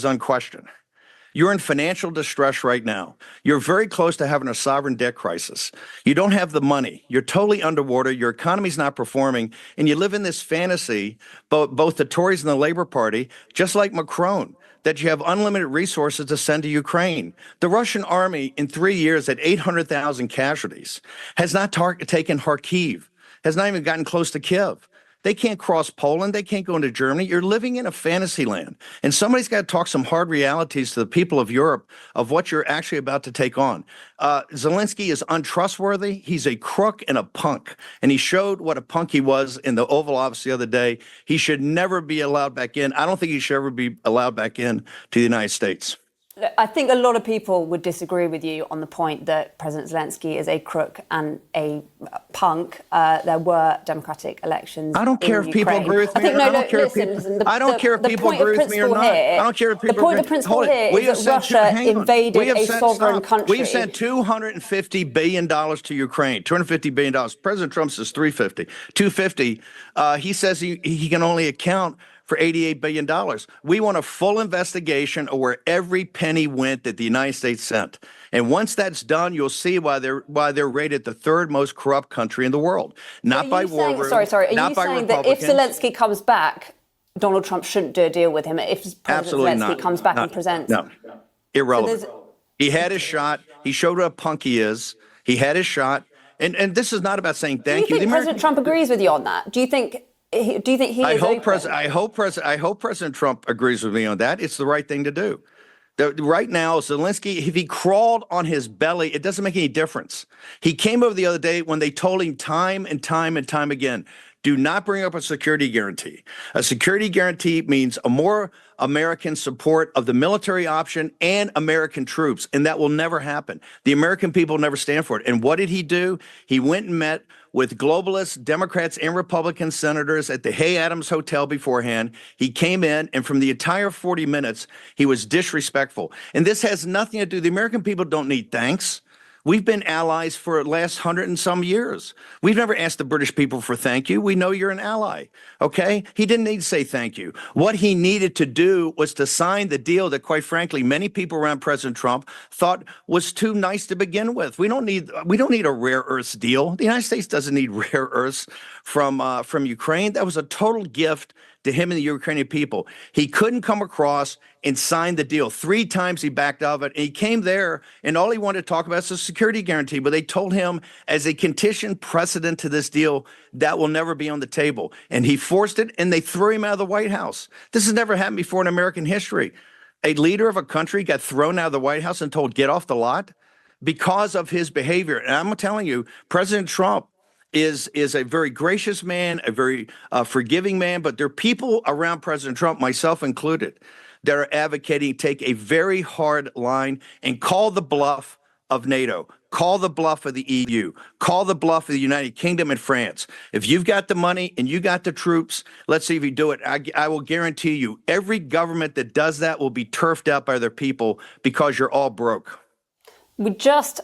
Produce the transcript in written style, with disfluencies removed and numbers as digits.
is unquestioned. You're in financial distress right now. You're very close to having a sovereign debt crisis. You don't have the money. You're totally underwater. Your economy's not performing. And you live in this fantasy, both the Tories and the Labor Party, just like Macron, that you have unlimited resources to send to Ukraine. The Russian army in 3 years at 800,000 casualties has not taken Kharkiv, has not even gotten close to Kiev. They can't cross Poland. They can't go into Germany. You're living in a fantasy land. And somebody's got to talk some hard realities to the people of Europe of what you're actually about to take on. Zelenskyy is untrustworthy. He's a crook and a punk. And he showed what a punk he was in the Oval Office the other day. He should never be allowed back in. I don't think he should ever be allowed back in to the United States. I think a lot of people would disagree with you on the point that President Zelenskyy is a crook and a punk. There were democratic elections. I don't care if people agree with me. I don't care if people agree with me or not. I don't care if people. The point of principle here is that Russia invaded a sovereign country. We've sent $250 billion to Ukraine. $250 billion. President Trump says $350. $250. He says he can only account for $88 billion. We want a full investigation of where every penny went that the United States sent. And once that's done, you'll see why they're rated the third most corrupt country in the world. Not by war rooms. Sorry. Are you saying that if Zelenskyy comes back, Donald Trump shouldn't do a deal with him? If President Zelenskyy comes back and presents? No. Irrelevant. He had his shot. He showed what a punk he is. He had his shot. And this is not about saying thank you. Do you think President Trump agrees with you on that? Do you think he is I hope President Trump agrees with me on that. It's the right thing to do. Right now, Zelenskyy, if he crawled on his belly, it doesn't make any difference. He came over the other day when they told him time and time and time again, do not bring up a security guarantee. A security guarantee means a more American support of the military option and American troops, and that will never happen. The American people never stand for it. And what did he do? He went and met with globalist Democrats and Republican senators at the Hay Adams Hotel beforehand. He came in, and from the entire 40 minutes, he was disrespectful. And this has nothing to do, the American people don't need thanks. We've been allies for the last 100 and some years. We've never asked the British people for thank you. We know you're an ally, okay? He didn't need to say thank you. What he needed to do was to sign the deal that, quite frankly, many people around President Trump thought was too nice to begin with. We don't need a rare earths deal. The United States doesn't need rare earths from Ukraine. That was a total gift to him and the Ukrainian people. He couldn't come across and sign the deal. 3 times he backed out of it. And he came there, and all he wanted to talk about is a security guarantee. But they told him, as a condition precedent to this deal, that will never be on the table. And he forced it, and they threw him out of the White House. This has never happened before in American history. A leader of a country got thrown out of the White House and told, get off the lot, because of his behavior. And I'm telling you, President Trump is a very gracious man, a very forgiving man, but there are people around President Trump, myself included, that are advocating take a very hard line and call the bluff of NATO, call the bluff of the EU, call the bluff of the United Kingdom and France. If you've got the money and you got the troops, let's see if you do it. I will guarantee you, every government that does that will be turfed out by their people because you're all broke. We just